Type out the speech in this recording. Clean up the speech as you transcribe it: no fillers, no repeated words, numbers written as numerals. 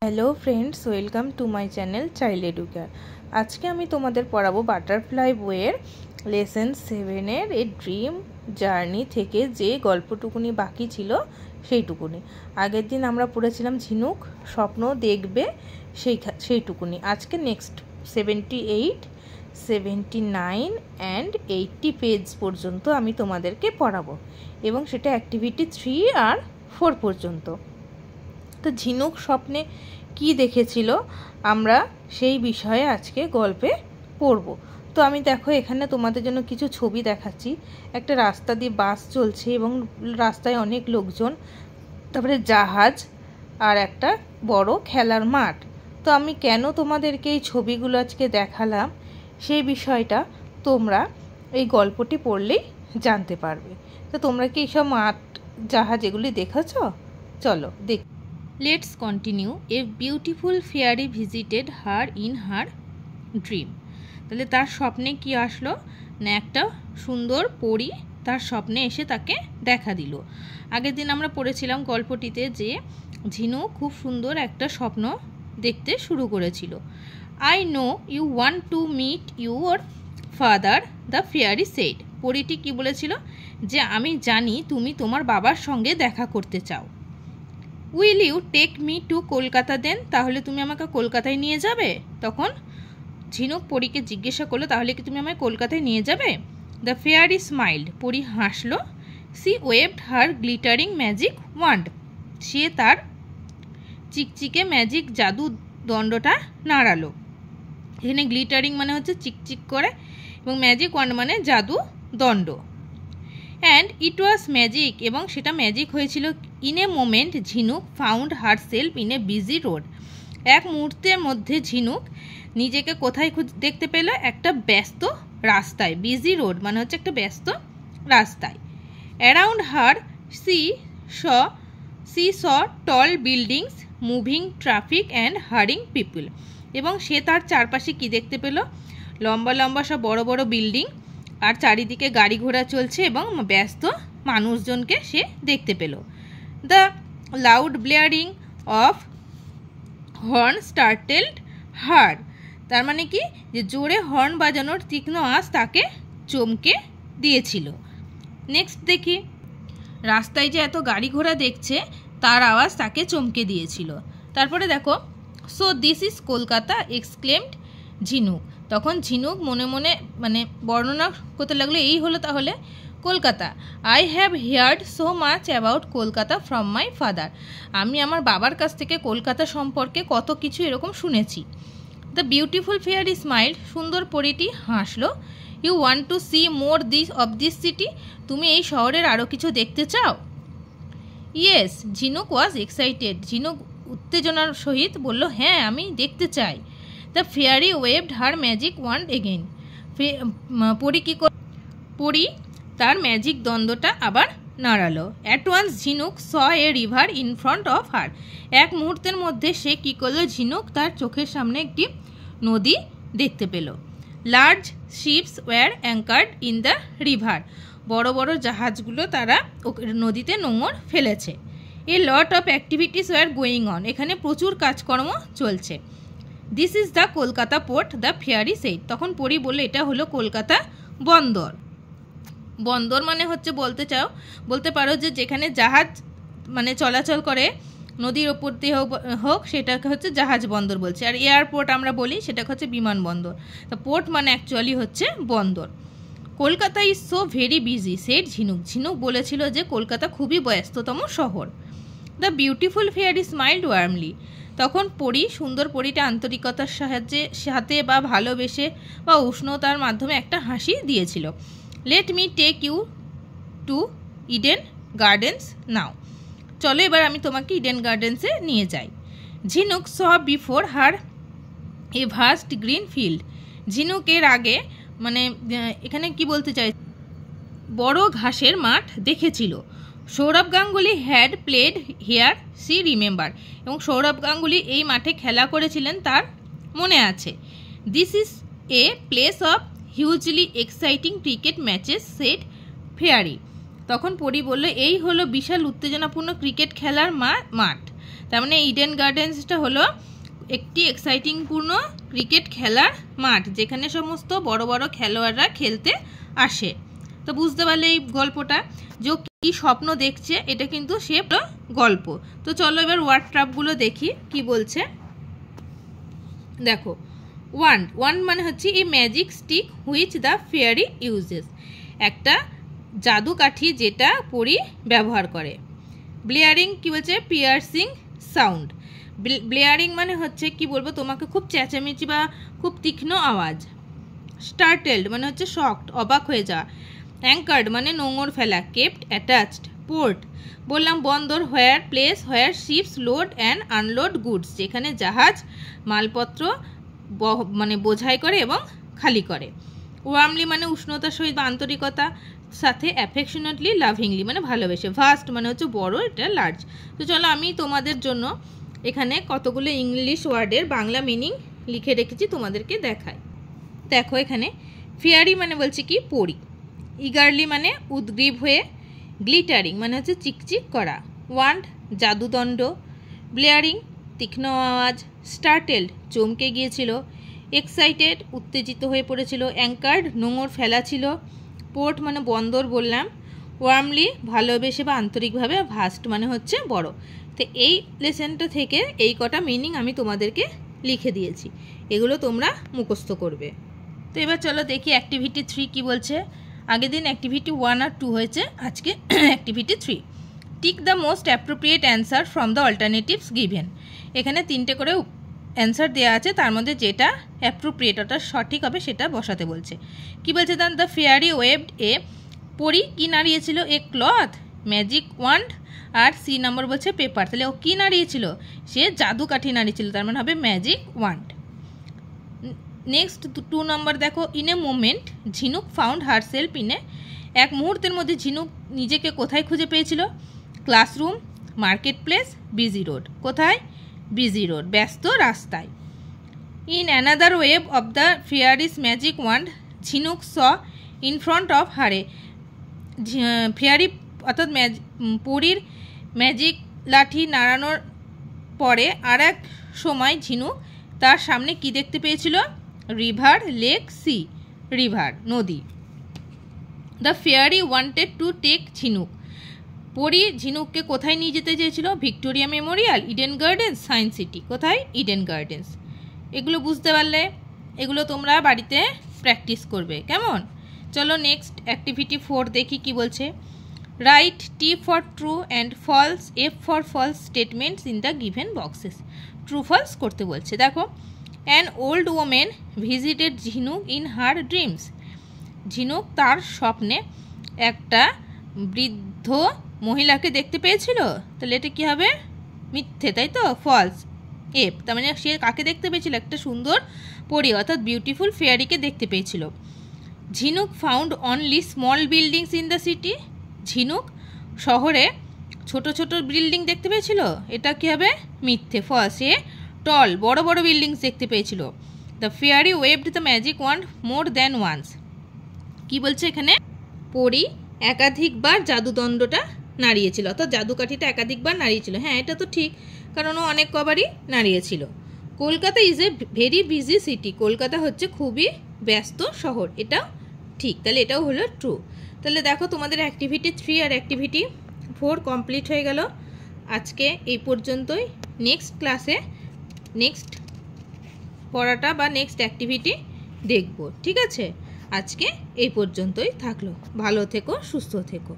Hello friends, welcome to my channel child educare. আজকে আমি তোমাদের পড়াবো বাটারফ্লাই বইয়ের লেসন 7-এর এ ড্রিম জার্নি থেকে যে গল্পটুকুনি বাকি ছিল সেইটুকুনি। আগের দিন আমরা পড়েছিলাম ঝিনুক স্বপ্ন দেখবে সেইটুকুনি। আজকে নেক্সট 78, 79 অ্যান্ড 80 পেজ পর্যন্ত আমি তোমাদেরকে পড়াবো, এবং সেটা অ্যাক্টিভিটি 3 আর 4 পর্যন্ত। তো ঝিনুক স্বপ্নে কি দেখেছিল আমরা সেই বিষয়ে আজকে গল্পে পড়ব। তো আমি দেখো এখানে তোমাদের জন্য কিছু ছবি দেখাচ্ছি। একটা রাস্তা দিয়ে বাস চলছে এবং রাস্তায় অনেক লোকজন, তারপরে জাহাজ আর একটা বড় খেলার মাঠ। তো আমি কেন তোমাদেরকে এই ছবিগুলো আজকে দেখালাম সেই বিষয়টা তোমরা এই গল্পটি পড়লেই জানতে পারবে। তো তোমরা কি এইসব মাঠ জাহাজ এগুলি দেখেছ? চলো দেখ। Let's continue. A beautiful fairy visited her in her dream. তাহলে তার স্বপ্নে কি আসলো না, একটা সুন্দর পরী তার স্বপ্নে এসে তাকে দেখা দিল। আগের দিন আমরা পড়েছিলাম গল্পটিতে যে ঝিনুক খুব সুন্দর একটা স্বপ্ন দেখতে শুরু করেছিল। I know you want to meet your father, the fairy said. পরীটি কি বলেছিল যে আমি জানি তুমি তোমার বাবার সঙ্গে দেখা করতে চাও। Will you take me to Kolkata then, তাহলে তুমি আমাকে কলকাতায় নিয়ে যাবে? তখন ঝিনুক পরীকে জিজ্ঞাসা করলো তাহলে কি তুমি আমায় কলকাতায় নিয়ে যাবে? দ্য ফেয়ারি স্মাইল্ড, পরী হাসলো। সি ওয়েভড হার গ্লিটারিং ম্যাজিক ওয়ান্ড, সে তার চিকচিকে ম্যাজিক জাদু দণ্ডটা নাড়ালো। এখানে গ্লিটারিং মানে হচ্ছে চিকচিক করে, এবং ম্যাজিক ওয়ান্ড মানে জাদু দণ্ড। অ্যান্ড ইট ওয়াজ ম্যাজিক, এবং সেটা ম্যাজিক হয়েছিল। In a moment Jhinuk found herself in A busy road, এক মুহূর্তের মধ্যে ঝিনুক নিজেকে কোথায় দেখতে পেল? একটা ব্যস্ত রাস্তায়। বিজি রোড মানে হচ্ছে একটা ব্যস্ত রাস্তায়। Around her she saw tall buildings, moving traffic and hurrying people, এবং সে তার চারপাশে কি দেখতে পেল? লম্বা লম্বা সব বড় বড় বিল্ডিং, আর চারিদিকে গাড়ি ঘোড়া চলছে এবং ব্যস্ত মানুষজনকে সে দেখতে পেল। দ্য লাউড ব্লেয়ারিং অফ হর্ন স্টার্টেলড হার, তার মানে কি যে জোরে হর্ন বাজানোর তীক্ষ্ণ আওয়াজ তাকে চমকে দিয়েছিল। নেক্সট দেখি, রাস্তায় যে এত গাড়ি ঘোড়া দেখছে তার আওয়াজ তাকে চমকে দিয়েছিল। তারপরে দেখো, so this is Kolkata exclaimed ঝিনুক, তখন ঝিনুক মনে মনে মানে বর্ণনা করতে লাগলো, এই হলো তাহলে Kolkata. I have heard so much about Kolkata from my father, আমি আমার বাবার কাছ থেকে কলকাতা সম্পর্কে কত কিছু এরকম শুনেছি। দ্য বিউটিফুল ফেয়ারি স্মাইল, সুন্দর পরীটি হাসলো। You want to see more of this city, তুমি এই শহরের আরও কিছু দেখতে চাও? ইয়েস, ঝিনুক ওয়াজ এক্সাইটেড, ঝিনুক উত্তেজনার সহিত বলল হ্যাঁ আমি দেখতে চাই। The fairy waved her magic wand again, পরী তার ম্যাজিক দ্বন্দ্বটা আবার নাড়ালো। At once Jhinuk saw a river in front of her, এক মুহূর্তের মধ্যে সে কী করলো? ঝিনুক তার চোখের সামনে একটি নদী দেখতে পেল। Large ships were anchored in the river, বড় বড় জাহাজগুলো তারা নদীতে নোঙর ফেলেছে। A lot of activities were going on, এখানে প্রচুর কাজকর্ম চলছে। This is the Kolkata port, the fairy said, তখন পরী বললে এটা হলো কলকাতা বন্দর। বন্দর মানে হচ্ছে বলতে পারো যে যেখানে জাহাজ মানে চলাচল করে নদীর ওপর দিয়ে হোক সেটাকে হচ্ছে জাহাজ বন্দর বলছে। আর এয়ারপোর্ট আমরা বলি সেটাকে হচ্ছে বিমানবন্দর। তো পোর্ট মানে অ্যাকচুয়ালি হচ্ছে বন্দর। Kolkata is so very busy said Jhinuk, Jhinuk বলেছিল যে কলকাতা খুবই ব্যস্ততম শহর। The beautiful fairy smiled warmly, তখন পরী সুন্দর পরীটা আন্তরিকতার সাথে বা ভালোবেসে বা উষ্ণতার মাধ্যমে একটা হাসি দিয়েছিল। Let me take you to Eden Gardens now, চলো এবার আমি তোমাকে ইডেন গার্ডেন্সে নিয়ে যাই। Jhinuk saw before her a vast green field, Jhinuk এর আগে মানে এখানে কি বলতে চাই, বড় ঘাসের মাঠ দেখেছিল। Sourav Ganguly had played here she remember, এবং সৌরভ গাঙ্গুলি এই মাঠে খেলা করেছিলেন তার মনে আছে। This is a place of hugely exciting cricket matches said fairy, তখন পরী বলল এই হলো বিশাল উত্তেজনাপূর্ণ ক্রিকেট খেলার মাঠ। তার মানে ইডেন গার্ডেন্সটা হলো একটি এক্সাইটিংপূর্ণ ক্রিকেট খেলার মাঠ, যেখানে সমস্ত বড় বড় খেলোয়াড়রা খেলতে আসে। তো বুঝতে পারলে এই গল্পটা যে কি স্বপ্ন দেখছে, এটা কিন্তু সে গল্প। তো চলো এবার ওয়ার্ড ট্র্যাপগুলো দেখি কি বলছে। দেখো, ওয়ান্ড মানে হচ্ছে এই magic stick which the fairy uses, একটা জাদু কাঠি যেটা পরী ব্যবহার করে। ব্লেয়ারিং কি বলছে, পিয়ার্সিং সাউন্ড। ব্লেয়ারিং মানে হচ্ছে কি বলবো তোমাকে, খুব চেঁচামেচি বা খুব তীক্ষ্ণ আওয়াজ। স্টার্টেলড মানে হচ্ছে শকড, অবাক হয়ে যাওয়া। অ্যাঙ্কার্ড মানে নোঙর ফেলা। Kept attached. পোর্ট বললাম বন্দর, where place where ships load and unload goods, যেখানে জাহাজ মালপত্র মানে বোঝাই করে এবং খালি করে। ওয়ার্মলি মানে উষ্ণতার সহিত বা আন্তরিকতা সাথে। অ্যাফেকশনেটলি লাভিংলি মানে ভালোবেসে। ভাস্ট মানে হচ্ছে বড়, এটা লার্জ। তো চলো আমি তোমাদের জন্য এখানে কতগুলো ইংলিশ ওয়ার্ডের বাংলা মিনিং লিখে রেখেছি, তোমাদেরকে দেখাই। দেখো এখানে ফেয়ারি মানে বলছে কি পরী। ইগারলি মানে উদ্গ্রীব হয়ে। গ্লিটারিং মানে হচ্ছে চিকচিক করা। ওয়ান্ড জাদুদণ্ড। ব্লেয়ারিং তীক্ষ্ণ আওয়াজ। স্টার্টেলড চমকে গিয়েছিল। এক্সাইটেড উত্তেজিত হয়ে পড়েছিল। অ্যাঙ্কার্ড নোঙর ফেলা ছিল। পোর্ট মানে বন্দর বললাম। ওয়ার্মলি ভালোবেসে বা আন্তরিকভাবে। ভাস্ট মানে হচ্ছে বড়। তো এই লেসনটা থেকে এই কটা মিনিং আমি তোমাদেরকে লিখে দিয়েছি, এগুলো তোমরা মুখস্থ করবে। তো এবার চলো দেখি অ্যাক্টিভিটি 3 কি বলছে। আগের দিন অ্যাক্টিভিটি 1 আর 2 হয়েছে, আজকে activity 3। Tick the most appropriate answer from the alternatives given. এখানে 3টে করে অ্যান্সার দেওয়া আছে, তার মধ্যে যেটা অ্যাপ্রোপ্রিয়েট অর্থাৎ সঠিক হবে সেটা বসাতে বলছে। কি বলছে, দ্য ফেয়ারি ওয়েভড এ, পরী কি নাড়িয়েছিল, এ ক্লথ, ম্যাজিক ওয়ান্ড, আর সি নম্বর বলছে পেপার। তাহলে ও কি নাড়িয়েছিল, সে জাদু কাঠি নাড়িয়েছিল, তার মানে হবে ম্যাজিক ওয়ান্ড। নেক্সট 2 নম্বর দেখো, in a moment Jhinuk found herself in a, এক মুহূর্তের মধ্যে ঝিনুক নিজেকে কোথায় খুঁজে পেয়েছিল, classroom, market place, busy road. কোথায়, বিজি রোড, ব্যস্ত রাস্তায়। In another wave of the fairy's magic wand Jhinuk saw in front of her, fairy অর্থাৎ পরীর ম্যাজিক লাঠি নাড়ানোর পরে আর এক সময় ঝিনুক তার সামনে কি দেখতে পেয়েছিল, রিভার, লেক, সি, রিভার নদী। The fairy wanted to take Jhinuk, পরী ঝিনুককে কোথায় নিয়ে যেতে চেয়েছিল, Victoria Memorial, Eden Gardens, Science City. কোথায়, ইডেন গার্ডেন্স। এগুলো বুঝতে পারলে এগুলো তোমরা বাড়িতে প্র্যাকটিস করবে, কেমন। চলো নেক্সট অ্যাক্টিভিটি 4 দেখি কি বলছে। Write T for true and false, F for false statements in the given boxes. True false করতে বলছে। দেখো, an old woman visited Jhinuk in her dreams, ঝিনুক তার স্বপ্নে একটা বৃদ্ধ মহিলাকে দেখতে পেয়েছিল। তাহলে এটা কী হবে, মিথ্যে, তাই তো, ফলস। এফ তার মানে সে কাকে দেখতে পেয়েছিল, একটা সুন্দর পরী অর্থাৎ বিউটিফুল ফেয়ারিকে দেখতে পেয়েছিল। ঝিনুক found only small buildings in the city, ঝিনুক শহরে ছোট ছোট বিল্ডিং দেখতে পেয়েছিল, এটা কী হবে, মিথ্যে, ফলস। সে টল বড় বড় বিল্ডিংস দেখতে পেয়েছিল। The fairy waved the magic wand more than once, কি বলছে এখানে, পরী একাধিকবার জাদুদণ্ডটা নাড়িয়েছিল অর্থাৎ জাদুকাঠিটা একাধিকবার নাড়িয়েছিল। হ্যাঁ, এটা তো ঠিক, কারণ ও অনেক কবারই নাড়িয়েছিল। Kolkata is a very busy city, Kolkata হচ্ছে খুবই ব্যস্ত শহর, এটাও ঠিক। তাহলে এটাও হলো ট্রু। তাহলে দেখো তোমাদের অ্যাক্টিভিটি 3 আর অ্যাক্টিভিটি 4 কমপ্লিট হয়ে গেল। আজকে এই পর্যন্তই। নেক্সট ক্লাসে নেক্সট পড়াটা বা নেক্সট অ্যাক্টিভিটি দেখব, ঠিক আছে। আজকে এই পর্যন্তই থাকলো। ভালো থেকো, সুস্থ থেকো।